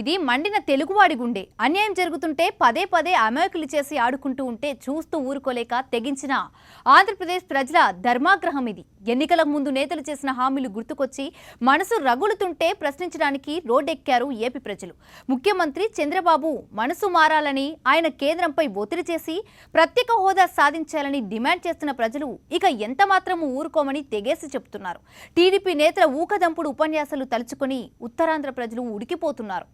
ఇది మండిన తెలుగువాడి గుండె. అన్యాయం జరుగుతుంటే పదే పదే అమాయకులు చేసి ఆడుకుంటూ ఉంటే చూస్తూ ఊరుకోలేక తెగించిన ఆంధ్రప్రదేశ్ ప్రజల ధర్మాగ్రహం ఇది. ఎన్నికలకు ముందు నేతలు చేసిన హామీలు గుర్తుకొచ్చి మనసు రగులుతుంటే ప్రశ్నించడానికి రోడ్డెక్కారు ఏపీ ప్రజలు. ముఖ్యమంత్రి చంద్రబాబు మనసు మారాలని, ఆయన కేంద్రంపై ఒత్తిడి చేసి ప్రత్యేక హోదా సాధించాలని డిమాండ్ చేస్తున్న ప్రజలు ఇక ఎంత మాత్రము ఊరుకోమని తెగేసి చెబుతున్నారు. టీడీపీ నేతల ఊకదంపుడు ఉపన్యాసాలు తలుచుకొని ఉత్తరాంధ్ర ప్రజలు ఉడికిపోతున్నారు.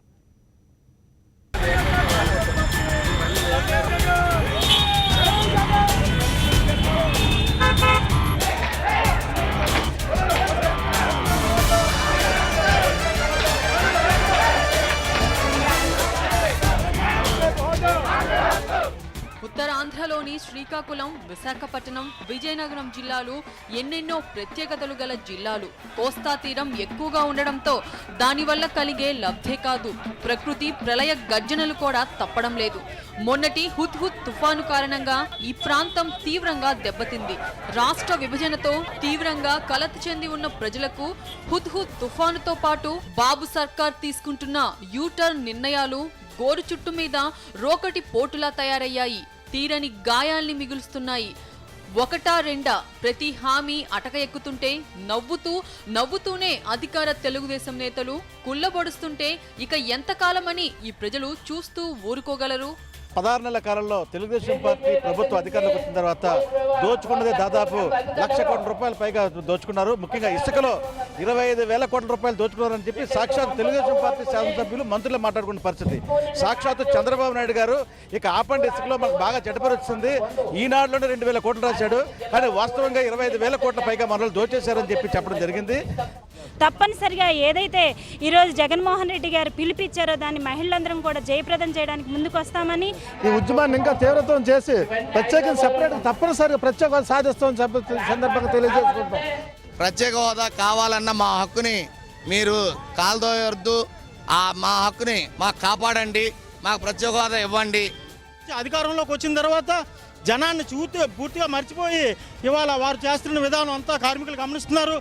ఉత్తరాంధ్రలోని శ్రీకాకుళం, విశాఖపట్నం, విజయనగరం జిల్లాలు ఎన్నెన్నో ప్రత్యేకతలు గల జిల్లాలు. కోస్తా తీరం ఎక్కువగా ఉండడంతో దానివల్ల కలిగే లబ్ధే కాదు, ప్రకృతి ప్రళయ గర్జనలు కూడా తప్పడం లేదు. మొన్నటి హుద్హుద్ తుఫాను కారణంగా ఈ ప్రాంతం తీవ్రంగా దెబ్బతింది. రాష్ట్ర విభజనతో తీవ్రంగా కలత చెంది ఉన్న ప్రజలకు హుద్హుద్ తుఫానుతో పాటు బాబు సర్కార్ తీసుకుంటున్న యూటర్న్ నిర్ణయాలు గోరు చుట్టు మీద రోకటి పోటులా తయారయ్యాయి. తీరని గాయాల్ని మిగులుస్తున్నాయి. ఒకటా రెండా ప్రతి హామీ అటక ఎక్కుతుంటే నవ్వుతూనే అధికార తెలుగుదేశం నేతలు కుళ్ళబొడుస్తుంటే ఇక ఎంతకాలమని ఈ ప్రజలు చూస్తూ ఊరుకోగలరు? 16 నెలల కాలంలో తెలుగుదేశం పార్టీ ప్రభుత్వం అధికారంలోకి వచ్చిన తర్వాత దోచుకున్నదే దాదాపు 1,00,000 కోట్ల రూపాయలు పైగా దోచుకున్నారు. ముఖ్యంగా ఇసుకలో 25,000 కోట్ల రూపాయలు దోచుకున్నారని చెప్పి సాక్షాత్ తెలుగుదేశం పార్టీ శాసనసభ్యులు మంత్రులు మాట్లాడుకున్న పరిస్థితి. సాక్షాత్ చంద్రబాబు నాయుడు గారు ఇక ఆపండి, ఇసుకలో మనకు బాగా చెడ్డపేరు వచ్చింది, ఈనాడులోనే 2,000 కోట్లు రాశాడు, కానీ వాస్తవంగా 25,000 కోట్ల పైగా మనల్ని దోచేశారని చెప్పి చెప్పడం జరిగింది. తప్పనిసరిగా ఏదైతే ఈరోజు జగన్మోహన్ రెడ్డి గారు పిలిపించారో దాన్ని మహిళలందరం కూడా జయప్రదం చేయడానికి ముందుకు వస్తామని, ఈ ఉద్యమాన్ని ఇంకా తీవ్రతం చేసి ప్రత్యేక సెపరేట్ తప్పనిసరిగా ప్రత్యేక హోదా సాధిస్తామని సందర్భంగా తెలియజేసుకుంటాం. ప్రత్యేక హోదా కావాలన్న మా హక్కుని మీరు కాల్దోయొద్దు, మా హక్కుని మాకు కాపాడండి, మాకు ప్రత్యేక హోదా ఇవ్వండి. అధికారంలోకి వచ్చిన తర్వాత జనాన్ని పూర్తిగా మర్చిపోయి ఇవాళ వారు చేస్తున్న విధానం అంతా కార్మికులు గమనిస్తున్నారు.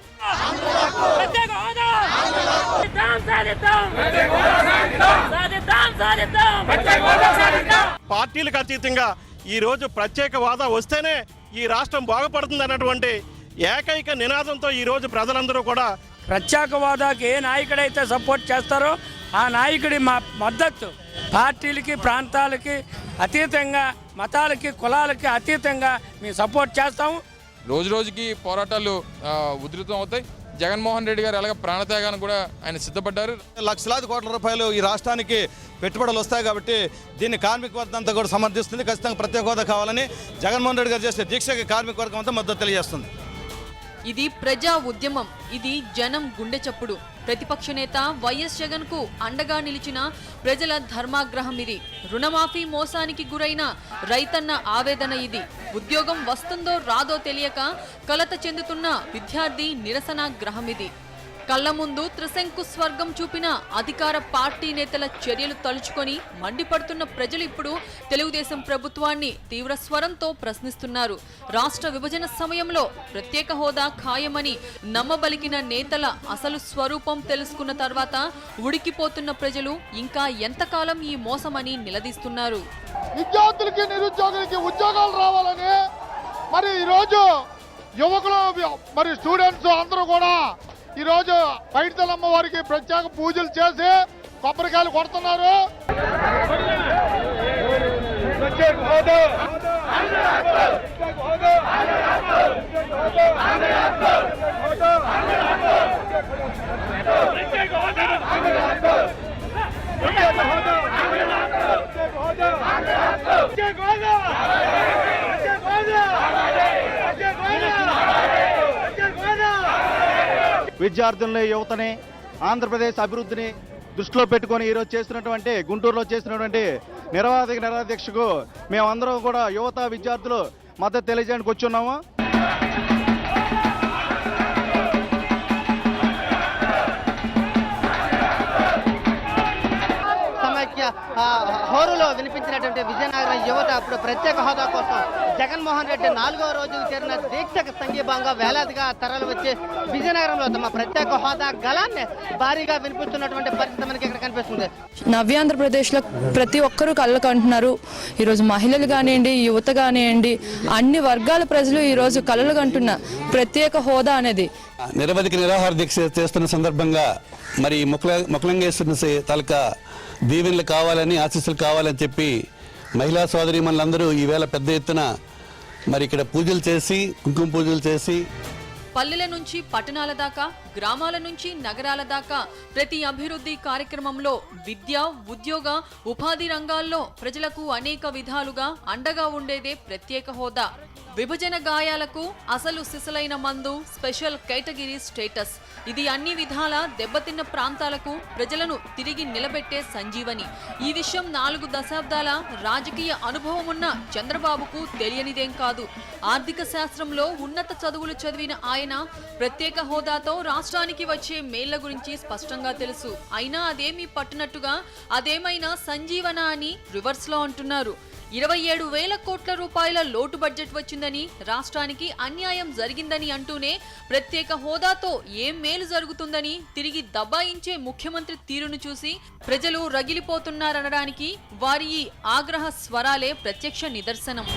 పార్టీలకు అతీతంగా ఈ రోజు ప్రత్యేక హోదా వస్తేనే ఈ రాష్ట్రం బాగుపడుతుంది అన్నటువంటి ఏకైక నినాదంతో ఈ రోజు ప్రజలందరూ కూడా ప్రత్యేక హోదాకి ఏ నాయకుడైతే సపోర్ట్ చేస్తారో ఆ నాయకుడి మా మద్దతు పార్టీలకి, ప్రాంతాలకి అతీతంగా, మతాలకి, కులాలకి అతీతంగా మేము సపోర్ట్ చేస్తాము. రోజు రోజుకి పోరాటాలు ఉధృతం అవుతాయి. జగన్మోహన్ రెడ్డి గారు ఎలాగ ప్రాణత్యాగానికి కూడా ఆయన సిద్ధపడ్డారు. లక్షలాది కోట్ల రూపాయలు ఈ రాష్ట్రానికి పెట్టుబడులు వస్తాయి కాబట్టి దీన్ని కార్మిక వర్గం అంతా కూడా సమర్థిస్తుంది. ఖచ్చితంగా ప్రత్యేక హోదా కావాలని జగన్మోహన్ రెడ్డి గారు చేసే దీక్షకి కార్మిక వర్గం అంతా మద్దతు తెలియజేస్తుంది. ఇది ప్రజా ఉద్యమం, ఇది జనం గుండె చప్పుడు. ప్రతిపక్ష నేత వైఎస్ జగన్ కు అండగా నిలిచిన ప్రజల ధర్మాగ్రహం ఇది. రుణమాఫీ మోసానికి గురైన రైతన్న ఆవేదన ఇది. ఉద్యోగం వస్తుందో రాదో తెలియక కలత చెందుతున్న విద్యార్థి నిరసనాగ్రహం ఇది. కళ్ల ముందు త్రిశంకు స్వర్గం చూపిన అధికార పార్టీ నేతల చర్యలు తలుచుకొని మండిపడుతున్న ప్రజలు ఇప్పుడు తెలుగుదేశం ప్రభుత్వాన్ని తీవ్ర స్వరంతో ప్రశ్నిస్తున్నారు. రాష్ట్ర విభజన సమయంలో ప్రత్యేక హోదా ఖాయమని నమ్మబలికిన నేతల అసలు స్వరూపం తెలుసుకున్న తర్వాత ఉడికిపోతున్న ప్రజలు ఇంకా ఎంతకాలం ఈ మోసమని నిలదీస్తున్నారు. విద్యార్థులకి, నిరుద్యోగులకి ఉద్యోగాలు రావాలని మరి ఈరోజు యువకులు మరి స్టూడెంట్స్ అందరూ కూడా ఈరోజు పైడితల్లమ్మ వారికి ప్రత్యేక పూజలు చేసి కొబ్బరికాయలు కొడుతున్నారు. విద్యార్థులని, యువతని, ఆంధ్రప్రదేశ్ అభివృద్ధిని దృష్టిలో పెట్టుకొని ఈరోజు చేస్తున్నటువంటి గుంటూరులో చేస్తున్నటువంటి నిరవధిక మేమందరం కూడా యువత, విద్యార్థులు మద్దతు తెలియజేయడానికి వచ్చి ఉన్నాము. సమైక్య హోరులో వినిపించినటువంటి విజయనగరం యువత అప్పుడు ప్రత్యేక హోదా కోసం జగన్మోహన్ రెడ్డి 4వ రోజుకు చేరిన దీక్షకు సంఘీభంగా వేలాదిగా తరలి వచ్చి విజయనగరంలో తమ ప్రత్యేక హోదా గళాన్ని భారీగా వినిపిస్తున్నటువంటి పరిస్థితి మనకి ఇక్కడ కనిపిస్తుంది. నవ్యాంధ్రప్రదేశ్లో ప్రతి ఒక్కరూ కళ్ళకు అంటున్నారు. ఈరోజు మహిళలు కానివ్వండి, యువత కానివ్వండి, అన్ని వర్గాల ప్రజలు ఈరోజు కళ్ళకు అంటున్న ప్రత్యేక హోదా అనేది. నిరవధిక నిరాహార దీక్ష చేస్తున్న సందర్భంగా మరి ముఖలింగేశ్వరుని తాలూకా దీవెనలు కావాలని, ఆశీస్సులు కావాలని చెప్పి మహిళా సోదరీమణులందరూ ఈవేళ పెద్ద ఎత్తున మరి ఇక్కడ పూజలు చేసి, కుంకుమ పూజలు చేసి, పల్లెల నుంచి పట్టణాల దాకా, గ్రామాల నుంచి నగరాల దాకా ప్రతి అభివృద్ధి కార్యక్రమంలో విద్య, ఉద్యోగ, ఉపాధి రంగాల్లో ప్రజలకు అనేక విధాలుగా అండగా ఉండేదే ప్రత్యేక హోదా. విభజన గాయాలకు అసలు సిసలైన మందు స్పెషల్ కేటగిరీ స్టేటస్. ఇది అన్ని విధాల దెబ్బతిన్న ప్రాంతాలకు ప్రజలను తిరిగి నిలబెట్టే సంజీవని. ఈ విషయం 4 దశాబ్దాల రాజకీయ అనుభవం ఉన్న చంద్రబాబుకు తెలియనిదేం కాదు. ఆర్థిక శాస్త్రంలో ఉన్నత చదువులు చదివిన ఆయన ప్రత్యేక హోదాతో రాష్ట్రానికి వచ్చే మేళ్ల గురించి స్పష్టంగా తెలుసు. అయినా అదేమీ పట్టునట్టుగా అదేమైనా సంజీవన అని రివర్స్ లో అంటున్నారు. 27,000 కోట్ల రూపాయల లోటు బడ్జెట్ వచ్చిందని, రాష్ట్రానికి అన్యాయం జరిగిందని అంటూనే ప్రత్యేక హోదాతో ఏం మేలు జరుగుతుందని తిరిగి దబాయించే ముఖ్యమంత్రి తీరును చూసి ప్రజలు రగిలిపోతున్నారనడానికి వారి ఈ ఆగ్రహ స్వరాలే ప్రత్యక్ష నిదర్శనం.